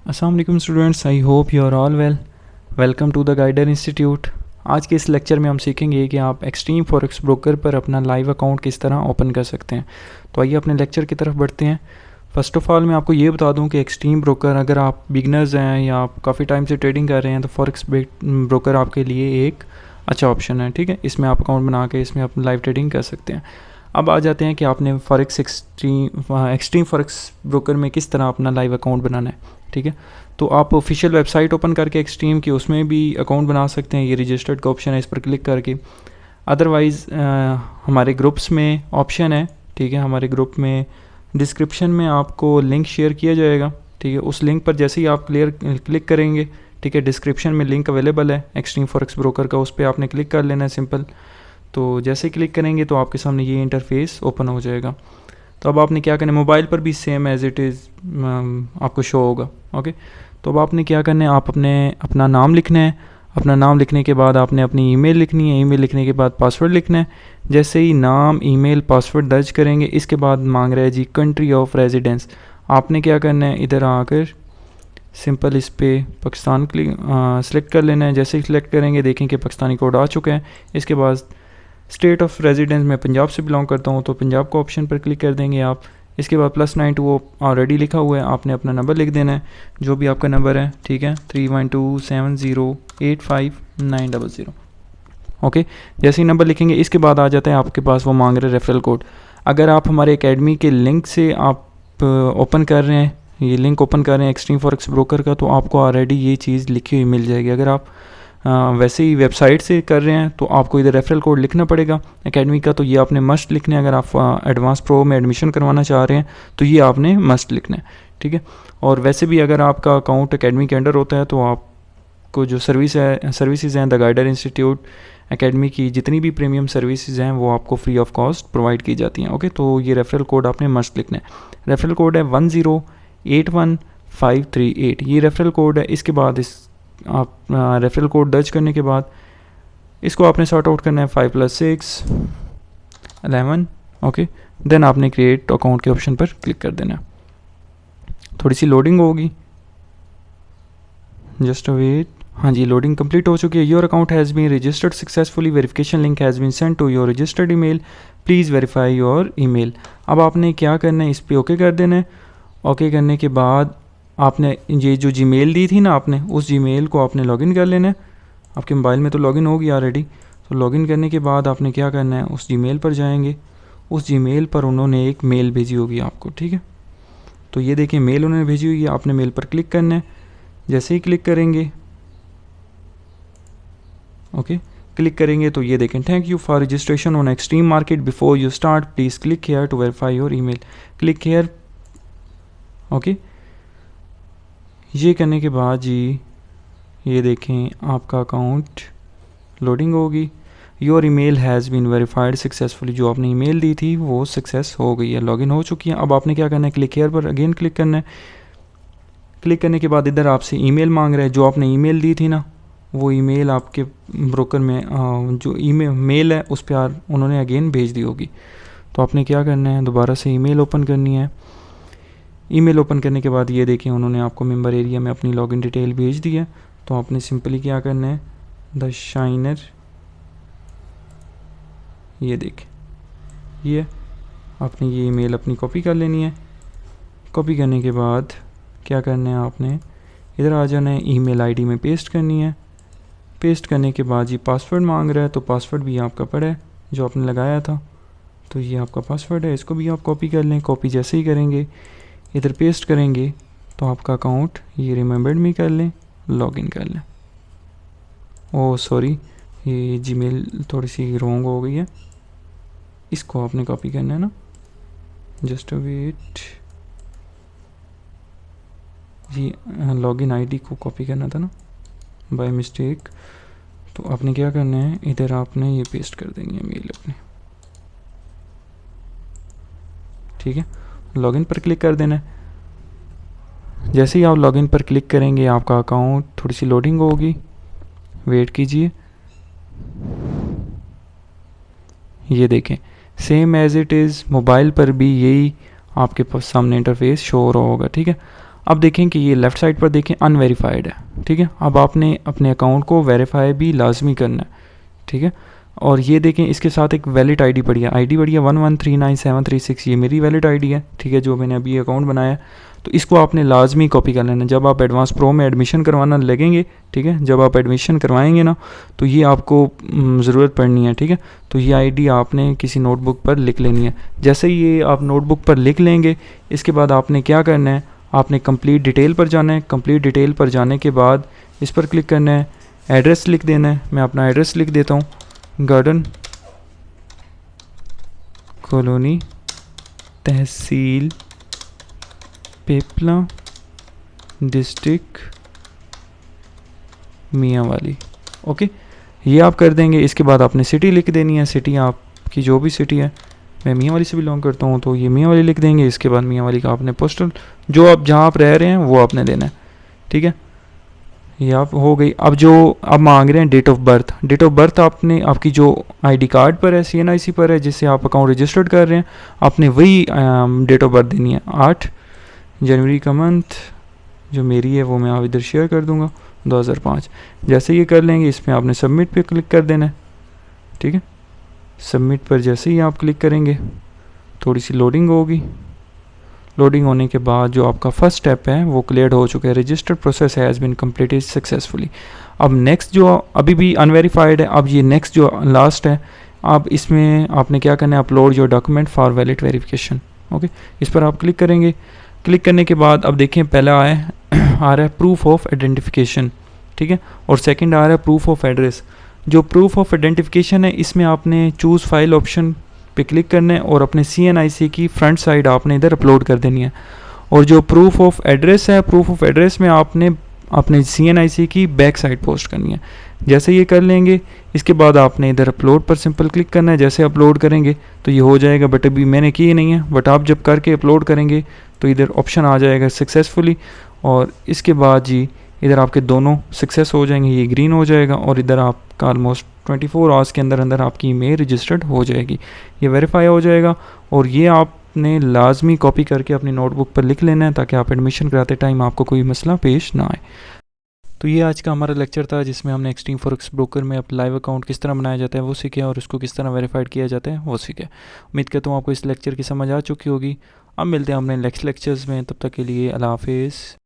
अस्सलाम वालेकुम students, I hope you are all well. Welcome to the Guider Institute. आज के इस लेक्चर में हम सीखेंगे कि आप एक्सट्रीम फॉरेक्स ब्रोकर पर अपना लाइव अकाउंट किस तरह ओपन कर सकते हैं। तो आइए अपने लेक्चर की तरफ बढ़ते हैं। फ़र्स्ट ऑफ़ ऑल मैं आपको ये बता दूं कि एक्सट्रीम ब्रोकर, अगर आप बिगनर्स हैं या आप काफ़ी टाइम से ट्रेडिंग कर रहे हैं तो फॉरेक्स ब्रोकर आपके लिए एक अच्छा ऑप्शन है। ठीक है, इसमें आप अकाउंट बना के इसमें आप लाइव ट्रेडिंग कर सकते हैं। अब आ जाते हैं कि आपने फॉरेक्स एक्सट्रीम फॉरेक्स ब्रोकर में किस तरह अपना लाइव अकाउंट बनाना है। ठीक है, तो आप ऑफिशियल वेबसाइट ओपन करके एक्सट्रीम की उसमें भी अकाउंट बना सकते हैं। ये रजिस्टर्ड का ऑप्शन है, इस पर क्लिक करके। अदरवाइज़ हमारे ग्रुप्स में ऑप्शन है। ठीक है, हमारे ग्रुप में डिस्क्रिप्शन में आपको लिंक शेयर किया जाएगा। ठीक है, उस लिंक पर जैसे ही आप क्लिक करेंगे, ठीक है, डिस्क्रिप्शन में लिंक अवेलेबल है एक्सट्रीम फॉरेक्स ब्रोकर का, उस पर आपने क्लिक कर लेना है सिंपल। तो जैसे ही क्लिक करेंगे तो आपके सामने ये इंटरफेस ओपन हो जाएगा। तो अब आपने क्या करना है, मोबाइल पर भी सेम एज़ इट इज़ आपको शो होगा। ओके, तो अब आपने क्या करना है, आप अपना नाम लिखना है। अपना नाम लिखने के बाद आपने अपनी ईमेल लिखनी है। ईमेल लिखने के बाद पासवर्ड लिखना है। जैसे ही नाम, ईमेल, पासवर्ड दर्ज करेंगे, इसके बाद मांग रहा है जी कंट्री ऑफ रेजिडेंस। आपने क्या करना है, इधर आकर सिंपल इस पर पाकिस्तान सेलेक्ट कर लेना है। जैसे ही सिलेक्ट करेंगे देखें कि पाकिस्तानी कोड आ चुका है। इसके बाद स्टेट ऑफ रेजिडेंस, मैं पंजाब से बिलोंग करता हूँ तो पंजाब का ऑप्शन पर क्लिक कर देंगे आप। इसके बाद +92 वो ऑलरेडी लिखा हुआ है, आपने अपना नंबर लिख देना है जो भी आपका नंबर है। ठीक है, 3127085900। ओके, जैसे ही नंबर लिखेंगे इसके बाद आ जाता है आपके पास वो मांग रहे रेफरल कोड। अगर आप हमारे एकेडमी के लिंक से आप ओपन कर रहे हैं, ये लिंक ओपन कर रहे हैं एक्सट्रीम फॉरेक्स ब्रोकर का, तो आपको ऑलरेडी ये चीज़ लिखी हुई मिल जाएगी। अगर आप वैसे ही वेबसाइट से कर रहे हैं तो आपको इधर रेफरल कोड लिखना पड़ेगा एकेडमी का, तो ये आपने मस्ट लिखना है। अगर आप एडवांस प्रो में एडमिशन करवाना चाह रहे हैं तो ये आपने मस्ट लिखना है। ठीक है, और वैसे भी अगर आपका अकाउंट एकेडमी के अंडर होता है तो आपको जो सर्विसेज हैं द गाइडर इंस्टीट्यूट एकेडमी की, जितनी भी प्रीमियम सर्विसेज हैं वो आपको फ्री ऑफ कॉस्ट प्रोवाइड की जाती हैं। ओके, तो ये रेफरल कोड आपने मस्ट लिखना है। रेफरल कोड है 1081538। ये रेफरल कोड है। इसके बाद आप रेफरल कोड दर्ज करने के बाद इसको आपने सॉर्ट आउट करना है 5 + 6 11। ओके, देन आपने क्रिएट अकाउंट के ऑप्शन पर क्लिक कर देना है। थोड़ी सी लोडिंग होगी, जस्ट वेट। हाँ जी, लोडिंग कंप्लीट हो चुकी है। Your account has been registered successfully, verification link has been send to your registered email, please verify your email. अब आपने क्या करना है, इस पर ओके कर देना है। ओके करने के बाद आपने ये जो जीमेल दी थी ना, आपने उस जीमेल को आपने लॉगिन कर लेना है। आपके मोबाइल में तो लॉगिन होगी ऑलरेडी। तो लॉगिन करने के बाद आपने क्या करना है, उस जीमेल पर जाएंगे। उस जीमेल पर उन्होंने एक मेल भेजी होगी आपको। ठीक है, तो ये देखिए मेल उन्होंने भेजी हुई है, आपने मेल पर क्लिक करना है। जैसे ही क्लिक करेंगे, ओके क्लिक करेंगे तो ये देखें, thank you for registration on Extreme Market, before you start please click here to verify your email, click here. Okay, ये करने के बाद जी ये देखें आपका अकाउंट लोडिंग होगी। Your email has been verified successfully, जो आपने ईमेल दी थी वो सक्सेस हो गई है, लॉगिन हो चुकी है। अब आपने क्या करना है, क्लिक हेयर पर अगेन क्लिक करना है। क्लिक करने के बाद इधर आपसे ईमेल मांग रहा है। जो आपने ईमेल दी थी ना, वो ईमेल आपके ब्रोकर में जो मेल है उस पर उन्होंने अगेन भेज दी होगी। तो आपने क्या करना है, दोबारा से ईमेल ओपन करनी है। ईमेल ओपन करने के बाद ये देखें उन्होंने आपको मेंबर एरिया में अपनी लॉगिन डिटेल भेज दी है। तो आपने सिंपली क्या करना है, द शाइनर, ये देखें ये आपने ये ईमेल अपनी कॉपी कर लेनी है। कॉपी करने के बाद क्या करना है, आपने इधर आ जाना है, ईमेल आईडी में पेस्ट करनी है। पेस्ट करने के बाद ये पासवर्ड मांग रहा है, तो पासवर्ड भी आपका पड़ा है जो आपने लगाया था। तो ये आपका पासवर्ड है, इसको भी आप कॉपी कर लें। कॉपी जैसे ही करेंगे इधर पेस्ट करेंगे तो आपका अकाउंट ये रिमेंबर्ड मी कर लें, लॉगिन कर लें। ओह सॉरी, ये जीमेल थोड़ी सी रॉन्ग हो गई है, इसको आपने कॉपी करना है ना, जस्ट वेट। जी लॉगिन आईडी को कॉपी करना था ना बाय मिस्टेक। तो आपने क्या करना है, इधर आपने ये पेस्ट कर देंगे मेल अपने। ठीक है, लॉगिन पर क्लिक कर देना है। जैसे ही आप लॉगिन पर क्लिक करेंगे आपका अकाउंट, थोड़ी सी लोडिंग होगी, वेट कीजिए। ये देखें same as it is mobile पर भी यही आपके पास सामने इंटरफेस शो हो रहा होगा। ठीक है, अब देखें कि ये लेफ़्ट साइड पर देखें अनवेरीफाइड है, ठीक है। अब आपने अपने अकाउंट को वेरीफाई भी लाजमी करना है, ठीक है। और ये देखें इसके साथ एक वैलिड आईडी पड़ी है, आईडी पड़ी है 11397336, ये मेरी वैलिड आईडी है, ठीक है, जो मैंने अभी अकाउंट बनाया है। तो इसको आपने लाजमी कॉपी कर लेना जब आप एडवांस प्रो में एडमिशन करवाना लगेंगे, ठीक है। जब आप एडमिशन करवाएंगे ना तो ये आपको ज़रूरत पड़नी है, ठीक है। तो ये आईडी आपने किसी नोटबुक पर लिख लेनी है। जैसे ही ये आप नोटबुक पर लिख लेंगे, इसके बाद आपने क्या करना है, आपने कंप्लीट डिटेल पर जाना है। कंप्लीट डिटेल पर जाने के बाद इस पर क्लिक करना है, एड्रेस लिख देना है। मैं अपना एड्रेस लिख देता हूँ, गार्डन कॉलोनी, तहसील पेपला, डिस्ट्रिक्ट मियांवाली, ओके। ये आप कर देंगे। इसके बाद आपने सिटी लिख देनी है, सिटी आपकी जो भी सिटी है, मैं मियांवाली से बिलोंग करता हूँ तो ये मियांवाली लिख देंगे। इसके बाद मियांवाली का आपने पोस्टल जो आप जहाँ आप रह रहे हैं वो आपने देना है, ठीक है। ये आप हो गई। अब मांग रहे हैं date of birth. Date of birth आपने आपकी जो आईडी कार्ड पर है, CNIC पर है, जिससे आप अकाउंट रजिस्टर्ड कर रहे हैं, आपने वही डेट ऑफ बर्थ देनी है। 8 जनवरी का मंथ जो मेरी है वो मैं आप इधर शेयर कर दूंगा, 2005। जैसे ये कर लेंगे, इसमें आपने सबमिट पे क्लिक कर देना है, ठीक है। सबमिट पर जैसे ही आप क्लिक करेंगे थोड़ी सी लोडिंग होगी। लोडिंग होने के बाद जो आपका फर्स्ट स्टेप है वो क्लियर हो चुका है, registered process has been completed successfully. अब नेक्स्ट जो अभी भी अनवेरीफाइड है, अब ये नेक्स्ट जो लास्ट है, अब इसमें आपने क्या करना है, upload your document for valid verification, okay. इस पर आप क्लिक करेंगे। क्लिक करने के बाद अब देखें पहला आ रहा है प्रूफ ऑफ आइडेंटिफिकेशन, ठीक है, और सेकंड आ रहा है प्रूफ ऑफ एड्रेस। जो प्रूफ ऑफ आइडेंटिफिकेशन है इसमें आपने चूज़ फाइल ऑप्शन पे क्लिक करना है और अपने CNIC की फ्रंट साइड आपने इधर अपलोड कर देनी है। और जो प्रूफ ऑफ एड्रेस है, प्रूफ ऑफ एड्रेस में आपने अपने CNIC की बैक साइड पोस्ट करनी है। जैसे ये कर लेंगे, इसके बाद आपने इधर अपलोड पर सिंपल क्लिक करना है। जैसे अपलोड करेंगे तो ये हो जाएगा, बट अभी मैंने की नहीं है, बट आप जब करके अपलोड करेंगे तो इधर ऑप्शन आ जाएगा सक्सेसफुली, और इसके बाद जी इधर आपके दोनों सक्सेस हो जाएंगे, ये ग्रीन हो जाएगा, और इधर आपका ऑलमोस्ट 24 आवर्स के अंदर अंदर आपकी ईमेल रजिस्टर्ड हो जाएगी, ये वेरीफाई हो जाएगा। और ये आपने लाजमी कॉपी करके अपनी नोटबुक पर लिख लेना है ताकि आप एडमिशन कराते टाइम आपको कोई मसला पेश ना आए। तो ये आज का हमारा लेक्चर था जिसमें हमने एक्सट्रीम फॉरेक्स ब्रोकर में अब लाइव अकाउंट किस तरह बनाया जाता है वो सीखे, और उसको किस तरह वेरीफाइड किया जाता है वो सीखे। उम्मीद करता हूँ आपको इस लेक्चर की समझ आ चुकी होगी। अब मिलते हैं अपने नेक्स्ट लेक्चर्स में, तब तक के लिए अल्लाह हाफिज़।